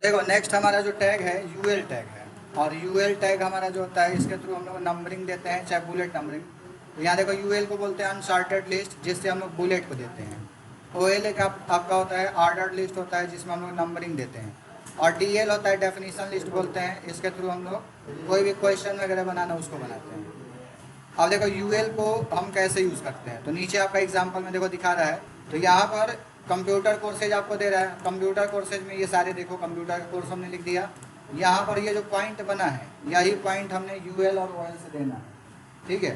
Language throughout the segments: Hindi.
देखो नेक्स्ट हमारा जो टैग है यूएल टैग है। और यूएल टैग हमारा जो होता है इसके थ्रू हम लोग नंबरिंग देते हैं, चाहे बुलेट नंबरिंग। तो यहाँ देखो यूएल को बोलते हैं अनसॉर्टेड लिस्ट, जिससे हम लोग बुलेट को देते हैं। ओएल एक आपका होता है ऑर्डर्ड लिस्ट होता है, जिसमें हम लोग नंबरिंग देते हैं। और डीएल होता है डेफिनेशन लिस्ट बोलते हैं, इसके थ्रू हम लोग कोई भी क्वेश्चन वगैरह बनाना उसको बनाते हैं। अब देखो यूएल को हम कैसे यूज़ करते हैं, तो नीचे आपका एग्जाम्पल में देखो दिखा रहा है। तो यहाँ पर कंप्यूटर कोर्सेज आपको दे रहा है। कंप्यूटर कोर्सेज में ये सारे देखो कंप्यूटर का कोर्स हमने लिख दिया। यहाँ पर ये जो पॉइंट बना है यही पॉइंट हमने यूएल और ओएल से देना है, ठीक है।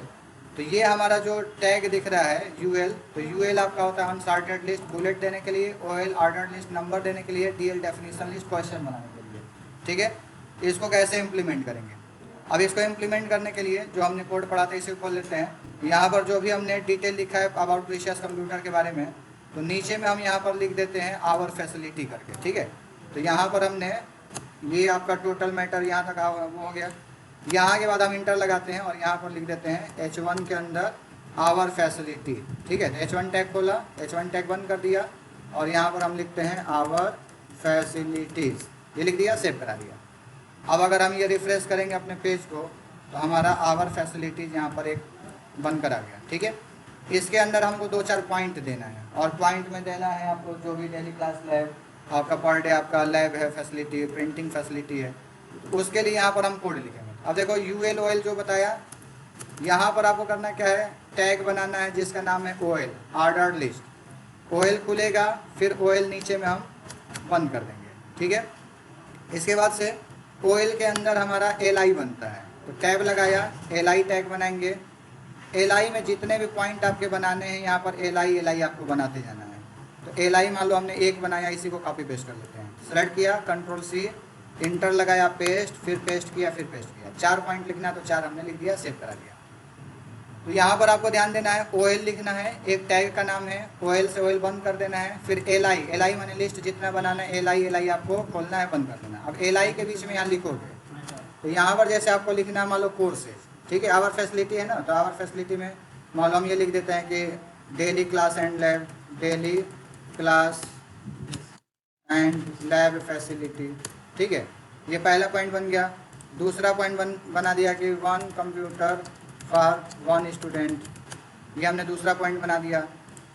तो ये हमारा जो टैग दिख रहा है यूएल, तो यूएल आपका होता है अनसॉर्टेड लिस्ट बुलेट देने के लिए, ओएल ऑर्डर्ड लिस्ट नंबर देने के लिए, डीएल डेफिनेशन लिस्ट क्वेश्चन बनाने के लिए, ठीक है। इसको कैसे इम्प्लीमेंट करेंगे? अब इसको इम्प्लीमेंट करने के लिए जो हमने कोड पढ़ा था इसे खोल लेते हैं। यहाँ पर जो भी हमने डिटेल लिखा है अबाउट प्रीशियस कंप्यूटर के बारे में, तो नीचे में हम यहाँ पर लिख देते हैं आवर फैसिलिटी करके, ठीक है। तो यहाँ पर हमने ये आपका टोटल मैटर यहाँ तक वो हो गया। यहाँ के बाद हम इंटर लगाते हैं और यहाँ पर लिख देते हैं H1 के अंदर आवर फैसिलिटी, ठीक है। तो H1 टैग खोला, H1 टैग बंद कर दिया और यहाँ पर हम लिखते हैं आवर फैसिलिटीज़, ये लिख दिया, सेव करा दिया। अब अगर हम ये रिफ्रेश करेंगे अपने पेज को, तो हमारा आवर फैसिलिटीज़ यहाँ पर एक बनकर आ गया, ठीक है। इसके अंदर हमको 2-4 पॉइंट देना है, और पॉइंट में देना है आपको जो भी डेली क्लास लैब आपका पर डे आपका लैब है, फैसिलिटी प्रिंटिंग फैसिलिटी है, तो उसके लिए यहाँ पर हम कोड लिखेंगे। अब देखो यूएल ओएल जो बताया, यहाँ पर आपको करना क्या है, टैग बनाना है जिसका नाम है ओएल ऑर्डर्ड लिस्ट। ओएल खुलेगा, फिर ओएल नीचे में हम बंद कर देंगे, ठीक है। इसके बाद से ओएल के अंदर हमारा एल बनता है, तो टैब लगाया, एल टैग बनाएंगे। एल में जितने भी पॉइंट आपके बनाने हैं यहाँ पर एल आपको बनाते जाना है। तो एल मान लो हमने एक बनाया, इसी को कॉपी पेस्ट कर लेते हैं। सेलेक्ट किया, कंट्रोल सी, इंटर लगाया, पेस्ट, फिर पेस्ट किया, फिर पेस्ट किया। 4 पॉइंट लिखना है तो 4 हमने लिख दिया, सेव करा दिया। तो यहाँ पर आपको ध्यान देना है, ओएल लिखना है, एक टैग का नाम है, ओएल से ओएल बंद कर देना है। फिर एल माने लिस्ट जितना बनाना है, एल आपको खोलना है, बंद कर देना है। अब एल के बीच में यहाँ लिखोगे, तो यहाँ पर जैसे आपको लिखना है मान लो कोर्सेज, ठीक है। आवर फैसिलिटी है ना, तो आवर फैसिलिटी में मान लो हम ये लिख देते हैं कि daily class and lab, daily class and lab facility, ठीक है। ये पहला पॉइंट बन गया। दूसरा पॉइंट बना दिया कि 1 कंप्यूटर फॉर 1 स्टूडेंट, ये हमने दूसरा पॉइंट बना दिया।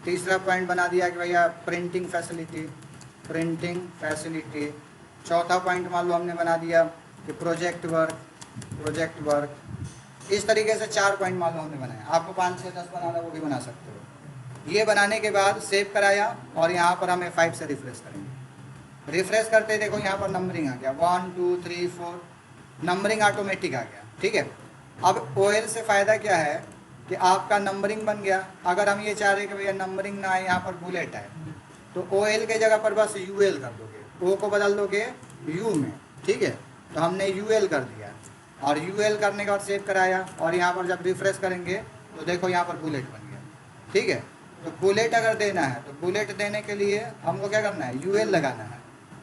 तीसरा पॉइंट बना दिया कि भैया प्रिंटिंग फैसिलिटी, प्रिंटिंग फैसिलिटी। चौथा पॉइंट मान लो हमने बना दिया कि प्रोजेक्ट वर्क, प्रोजेक्ट वर्क। इस तरीके से 4 पॉइंट मान लो हमने बनाया। आपको 5, 6, 10 बनाना वो भी बना सकते हो। ये बनाने के बाद सेव कराया और यहाँ पर हम F5 से रिफ्रेश करेंगे। रिफ्रेश करते देखो यहाँ पर नंबरिंग आ गया, 1 2 3 4, नंबरिंग ऑटोमेटिक आ गया, ठीक है। अब ओएल से फ़ायदा क्या है कि आपका नंबरिंग बन गया। अगर हम ये चाह रहे कि भैया नंबरिंग ना आए, यहाँ पर बुलेट आए, तो ओएल के जगह पर बस यूएल कर दोगे, ओ को बदल दोगे यू में, ठीक है। तो हमने यूएल कर दिया और यूएल करने के बाद सेव कराया, और यहाँ पर जब रिफ्रेश करेंगे तो देखो यहाँ पर बुलेट बन गया, ठीक है। तो बुलेट अगर देना है तो बुलेट देने के लिए हमको क्या करना है, यूएल लगाना है।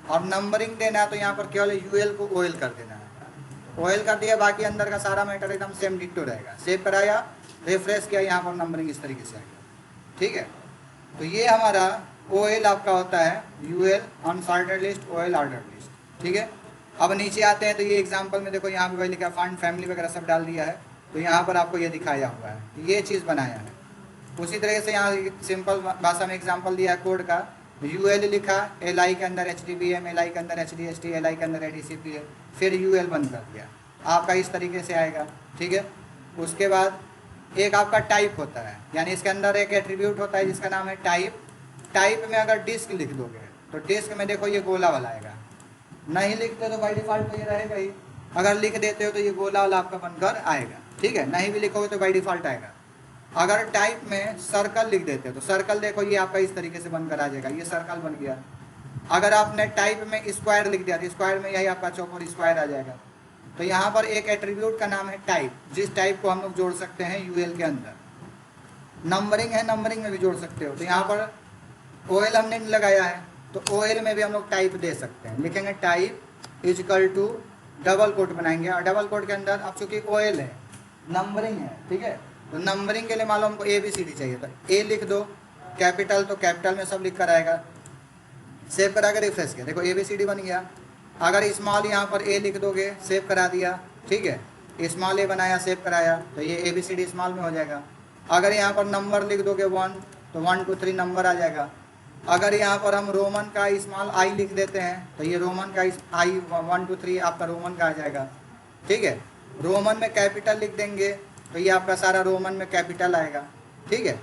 और नंबरिंग देना है तो यहाँ पर केवल यूएल को ओएल कर देना है। ओएल कर दिया, बाकी अंदर का सारा मैटर एकदम सेम डिट्टो रहेगा। सेव कराया, रिफ्रेश किया, यहाँ पर नंबरिंग इस तरीके से आएगा, ठीक है। तो ये हमारा ओएल आपका होता है UL unsorted list, OL ordered list, ठीक है। अब नीचे आते हैं तो ये एग्जांपल में देखो यहाँ पे वही लिखा, फंड फैमिली वगैरह सब डाल दिया है। तो यहाँ पर आपको ये दिखाया हुआ है, ये चीज़ बनाया है। उसी तरीके से यहाँ सिंपल भाषा में एग्जांपल दिया है कोड का। यूएल लिखा, एल के अंदर HDBM, एल के अंदर HDST, एल के अंदर ADCP है, फिर यूएल बंद कर दिया। आपका इस तरीके से आएगा, ठीक है। उसके बाद एक आपका टाइप होता है, यानी इसके अंदर एक एट्रीब्यूट होता है जिसका नाम है टाइप। टाइप में अगर डिस्क लिख दोगे तो डिस्क में देखो ये गोला वाला आएगा। नहीं लिखते तो बाई डिफ़ॉल्ट तो ये रहेगा ही, अगर लिख देते हो तो ये गोला वाला आपका बनकर आएगा, ठीक है। नहीं भी लिखोगे तो बाई डिफ़ॉल्ट आएगा। अगर टाइप में सर्कल लिख देते हो तो सर्कल देखो ये आपका इस तरीके से बनकर आ जाएगा, ये सर्कल बन गया। अगर आपने टाइप में स्क्वायर लिख दिया तो स्क्वायर में यही आपका चौकोर स्क्वायर आ जाएगा। तो यहाँ पर एक एट्रीब्यूट का नाम है टाइप, जिस टाइप को हम लोग जोड़ सकते हैं यूएल के अंदर। नंबरिंग है, नंबरिंग में भी जोड़ सकते हो। तो यहाँ पर ओएल हमने लगाया है, तो ओएल में भी हम लोग टाइप दे सकते हैं। लिखेंगे type is equal to, double quote बनाएंगे, और डबल कोट के अंदर अब चूँकि ओएल है, नंबरिंग है, ठीक है। तो नंबरिंग के लिए मालूम हमको ABCD चाहिए, तो ए लिख दो, कैपिटल तो कैपिटल में सब लिख कर आएगा। सेव करा के रिफ्रेश किया, देखो ABCD बन गया। अगर स्मॉल यहाँ पर ए लिख दोगे, सेव करा दिया, ठीक है, स्मॉल ए बनाया, सेव कराया, तो ये ABCD स्मॉल में हो जाएगा। अगर यहाँ पर नंबर लिख दोगे 1, तो 1 2 3 नंबर आ जाएगा। अगर यहाँ पर हम रोमन का स्मॉल आई लिख देते हैं, तो ये रोमन का आई 1 2 3 आपका रोमन का आ जाएगा, ठीक है। रोमन में कैपिटल लिख देंगे, तो ये आपका सारा रोमन में कैपिटल आएगा, ठीक है।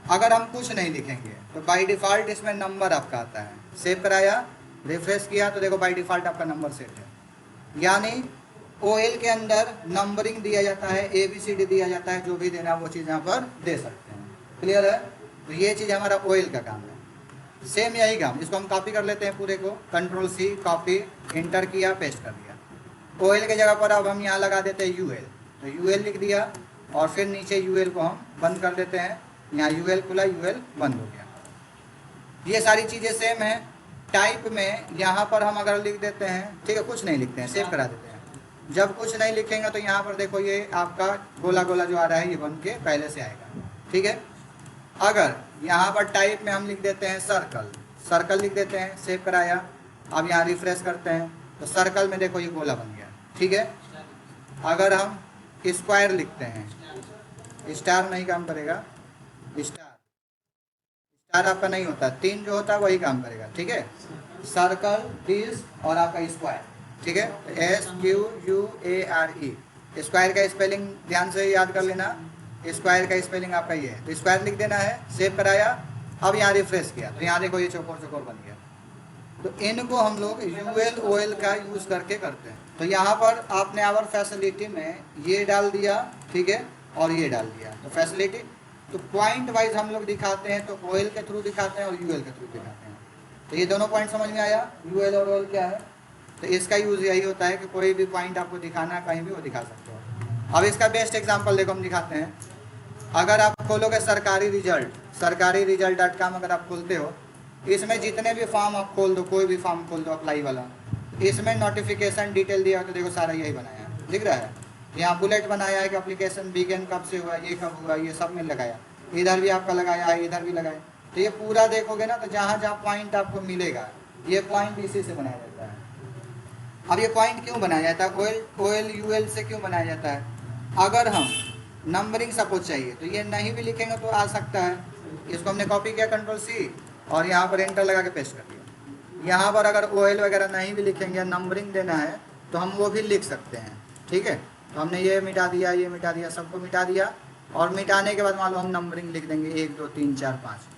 अगर हम कुछ नहीं लिखेंगे तो बाय डिफ़ॉल्ट इसमें नंबर आपका आता है। सेव कराया, रिफ्रेश किया, तो देखो बाय डिफ़ॉल्ट आपका नंबर सेट है। यानी OL के अंदर नंबरिंग दिया जाता है, ABCD दिया जाता है, जो भी देना वो चीज़ यहाँ पर दे सकते हैं। क्लियर है? तो ये चीज़ हमारा OL का काम है। सेम यही काम, इसको हम कॉपी कर लेते हैं पूरे को, Ctrl+C कॉपी, इंटर किया, पेस्ट कर दिया। OL के जगह पर अब हम यहाँ लगा देते हैं UL, तो UL लिख दिया और फिर नीचे UL को हम बंद कर देते हैं। यहाँ UL खुला, UL बंद हो गया। ये सारी चीज़ें सेम है। टाइप में यहाँ पर हम अगर लिख देते हैं, ठीक है, कुछ नहीं लिखते हैं, सेव करा देते हैं। जब कुछ नहीं लिखेंगे तो यहाँ पर देखो ये आपका गोला गोला जो आ रहा है ये बन के पहले से आएगा, ठीक है। अगर यहाँ पर टाइप में हम लिख देते हैं सर्कल, सर्कल लिख देते हैं, सेव कराया, अब यहाँ रिफ्रेश करते हैं तो सर्कल में देखो ये गोला बन गया, ठीक है। अगर हम स्क्वायर लिखते हैं, स्टार नहीं काम करेगा, स्टार आपका नहीं होता, 3 जो होता है वही काम करेगा, ठीक है। सर्कल, दिस और आपका स्क्वायर, ठीक है, SQUARE। स्क्वायर का स्पेलिंग ध्यान से याद कर लेना, स्क्वायर का स्पेलिंग आपका ये है, तो स्क्वायर लिख देना है। सेव कराया, अब यहाँ रिफ्रेश किया तो यहाँ देखो ये चौकोर चौकोर बन गया। तो इनको हम लोग UL OL का यूज़ करके करते हैं। तो यहाँ पर आपने आवर फैसिलिटी में ये डाल दिया, ठीक है, और ये डाल दिया, तो फैसिलिटी, तो पॉइंट वाइज हम लोग दिखाते हैं, तो OL के थ्रू दिखाते हैं और UL के थ्रू दिखाते हैं। तो ये दोनों पॉइंट समझ में आया, UL और OL क्या है। तो इसका यूज़ यही होता है कि कोई भी पॉइंट आपको दिखाना है कहीं भी, वो दिखा सकते हो। अब इसका बेस्ट एग्जांपल देखो हम दिखाते हैं। अगर आप खोलोगे सरकारी रिजल्ट.com अगर आप खोलते हो, इसमें जितने भी फॉर्म आप खोल दो, कोई भी फॉर्म खोल दो अप्लाई वाला, इसमें नोटिफिकेशन डिटेल दिया, तो देखो सारा यही बनाया है, दिख रहा है। यहाँ बुलेट बनाया है कि एप्लीकेशन बिगिन कब से हुआ, ये कब हुआ, ये सब में लगाया, इधर भी आपका लगाया है, इधर भी लगाया। तो ये पूरा देखोगे ना, तो जहाँ जहाँ पॉइंट आपको मिलेगा, ये पॉइंट इसी से बनाया जाता है। अब ये पॉइंट क्यों बनाया जाता है, OL UL से क्यों बनाया जाता है? अगर हम नंबरिंग सपोज चाहिए तो ये नहीं भी लिखेंगे तो आ सकता है। इसको हमने कॉपी किया, Ctrl+C और यहाँ पर एंटर लगा के पेस्ट कर दिया। यहाँ पर अगर OL वगैरह नहीं भी लिखेंगे, नंबरिंग देना है तो हम वो भी लिख सकते हैं, ठीक है। तो हमने ये मिटा दिया, ये मिटा दिया, सबको मिटा दिया, और मिटाने के बाद मान लो हम नंबरिंग लिख देंगे 1 2 3 4 5,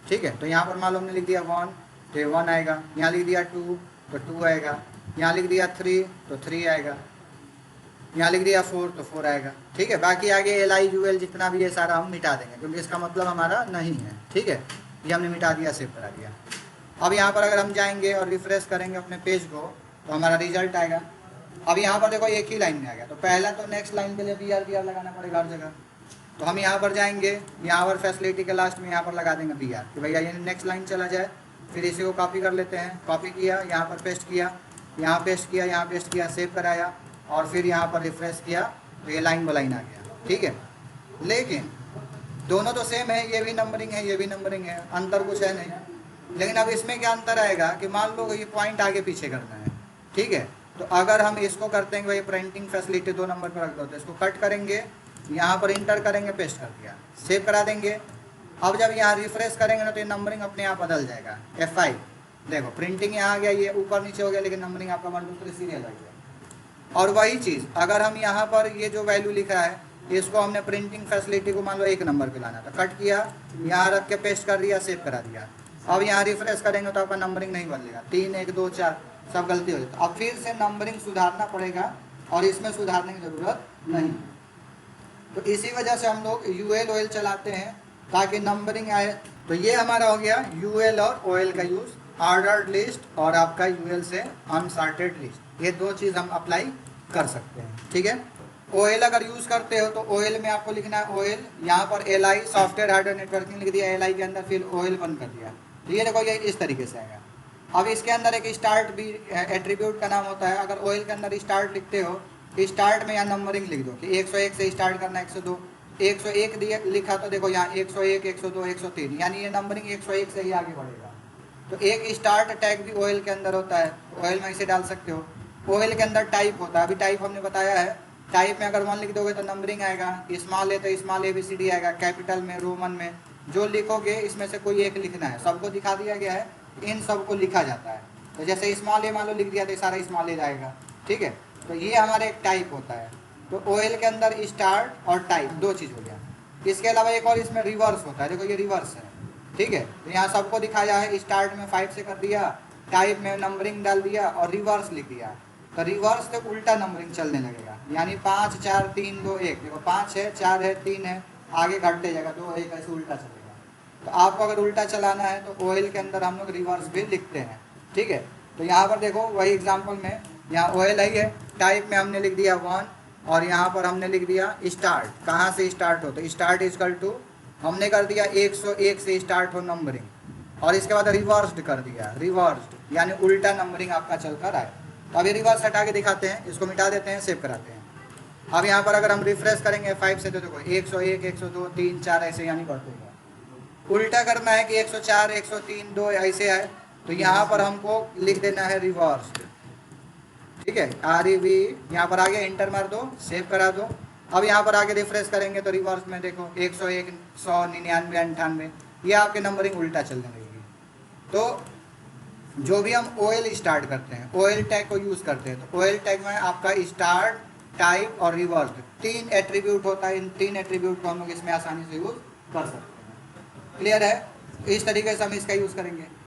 ठीक है। तो यहाँ पर मान लो हमने लिख दिया 1 तो 1 आएगा, यहाँ लिख दिया 2 तो 2 आएगा, यहाँ लिख दिया 3 तो 3 आएगा, यहाँ लिख दिया 4 तो 4 आएगा, ठीक है। बाकी आगे LI UL जितना भी है सारा हम मिटा देंगे, क्योंकि इसका मतलब हमारा नहीं है, ठीक है। ये हमने मिटा दिया, सेव करा दिया। अब यहाँ पर अगर हम जाएंगे और रिफ्रेश करेंगे अपने पेज को, तो हमारा रिजल्ट आएगा। अब यहाँ पर देखो एक ही लाइन में आ गया, तो पहला तो नेक्स्ट लाइन के लिए BR लगाना पड़ेगा हर जगह। तो हम यहाँ पर जाएंगे, यहाँ पर फैसिलिटी के लास्ट में यहाँ पर लगा देंगे BR कि भैया ये नेक्स्ट लाइन चला जाए। फिर इसी को कॉपी कर लेते हैं, कॉपी किया, यहाँ पर पेस्ट किया, यहाँ पेस्ट किया, यहाँ पेस्ट किया, सेव कराया और फिर यहाँ पर रिफ्रेश किया, तो ये लाइन बाय लाइन आ गया, ठीक है। लेकिन दोनों तो सेम है, ये भी नंबरिंग है, ये भी नंबरिंग है, अंतर कुछ है नहीं। लेकिन अब इसमें क्या अंतर आएगा कि मान लो ये पॉइंट आगे पीछे करना है, ठीक है। तो अगर हम इसको करते हैं कि भाई प्रिंटिंग फैसिलिटी 2 नंबर पर रख दो, तो इसको कट करेंगे, यहाँ पर इंटर करेंगे, पेस्ट कर दिया, सेव करा देंगे। अब जब यहाँ रिफ्रेश करेंगे ना, तो ये नंबरिंग अपने आप बदल जाएगा। F5 देखो, प्रिंटिंग यहाँ आ गया, ये ऊपर नीचे हो गया, लेकिन नंबरिंग आपका 1 2 3 सीरियल आ गया। और वही चीज़ अगर हम यहाँ पर ये जो वैल्यू लिखा है, इसको हमने प्रिंटिंग फैसिलिटी को मान लो 1 नंबर पे लाना था, कट किया, यहाँ रख के पेस्ट कर दिया, सेव करा दिया। अब यहाँ रिफ्रेश करेंगे तो आपका नंबरिंग नहीं बदलेगा, 3 1 2 4 सब गलती हो जाती है। अब फिर से नंबरिंग सुधारना पड़ेगा, और इसमें सुधारने की ज़रूरत नहीं। तो इसी वजह से हम लोग UL OL चलाते हैं ताकि नंबरिंग आए। तो ये हमारा हो गया UL और OL का यूज़, ऑर्डर्ड लिस्ट और आपका UL से अनसॉर्टेड लिस्ट, ये 2 चीज़ हम अप्लाई कर सकते हैं, ठीक है। OL अगर यूज़ करते हो तो OL में आपको लिखना है OL, यहाँ पर LI सॉफ्टवेयर हार्डवेयर नेटवर्किंग लिख दिया, LI के अंदर फिर OL बंद कर दिया। तो ये देखो, ये इस तरीके से आएगा। अब इसके अंदर एक स्टार्ट भी एट्रीब्यूट का नाम होता है। अगर OL के अंदर स्टार्ट लिखते हो, स्टार्ट में यहाँ नंबरिंग लिख दो कि 101 से स्टार्ट करना, 102, 101 दिया लिखा तो देखो यहाँ 101 102 103, यानी ये नंबरिंग 101 से ही आगे बढ़ेगा। तो एक स्टार्ट टैग भी ओएल के अंदर होता है, ओएल में इसे डाल सकते हो। ओएल के अंदर टाइप होता है, अभी टाइप हमने बताया है। टाइप में अगर 1 लिख दोगे तो नंबरिंग आएगा, स्मॉल है तो स्मॉल ABCD आएगा, कैपिटल में, रोमन में, जो लिखोगे इसमें से कोई एक लिखना है। सबको दिखा दिया गया है, इन सबको लिखा जाता है। तो जैसे स्मॉल ए मान लो लिख दिया तो सारा स्मॉल ए जाएगा, ठीक है। तो ये हमारे एक टाइप होता है। तो ओएल के अंदर स्टार्ट और टाइप दो चीज़ हो गया। इसके अलावा एक और इसमें रिवर्स होता है, देखो ये रिवर्स है, ठीक है। तो यहाँ सबको दिखाया है, स्टार्ट में 5 से कर दिया, टाइप में नंबरिंग डाल दिया और रिवर्स लिख दिया। तो रिवर्स से उल्टा नंबरिंग चलने लगेगा, यानी 5 4 3 2 1, देखो 5 है, 4 है, 3 है, आगे घटते जाएगा, 2 1, ऐसे उल्टा चलेगा। तो आपको अगर उल्टा चलाना है तो ओएल के अंदर हम लोग रिवर्स भी लिखते हैं, ठीक है। तो यहाँ पर देखो वही एग्जाम्पल में, यहाँ ओएल है, टाइप में हमने लिख दिया 1 और यहाँ पर हमने लिख दिया स्टार्ट। कहाँ से स्टार्ट हो, तो स्टार्ट इजकल टू हमने कर दिया 101 से स्टार्ट हो नंबरिंग, और इसके बाद रिवर्स्ड कर दिया, रिवर्स्ड यानी उल्टा नंबरिंग आपका चल कर आए। तो अभी रिवर्स हटा के दिखाते हैं, इसको मिटा देते हैं, सेव कराते हैं। अब यहाँ पर अगर हम रिफ्रेश करेंगे 5 से तो देखो 101 102 3 4 ऐसे यानी बढ़ते हैं। उल्टा करना है कि 104 103 2 ऐसे है, तो यहाँ पर हमको लिख देना है रिवर्स्ड, ठीक है। REV यहाँ पर आगे एंटर मार दो, सेव करा दो। अब यहाँ पर आगे रिफ्रेश करेंगे तो रिवर्स में देखो 101 100 99 98, ये आपके नंबरिंग उल्टा चलने लगेगी। तो जो भी हम ओएल स्टार्ट करते हैं, ओएल टैग को यूज़ करते हैं, तो ओएल टैग में आपका स्टार्ट, टाइप और रिवर्स 3 एट्रीब्यूट होता है। इन 3 एट्रीब्यूट को हम लोग इसमें आसानी से यूज़ कर सकते हैं। क्लियर है? इस तरीके से हम इसका यूज़ करेंगे।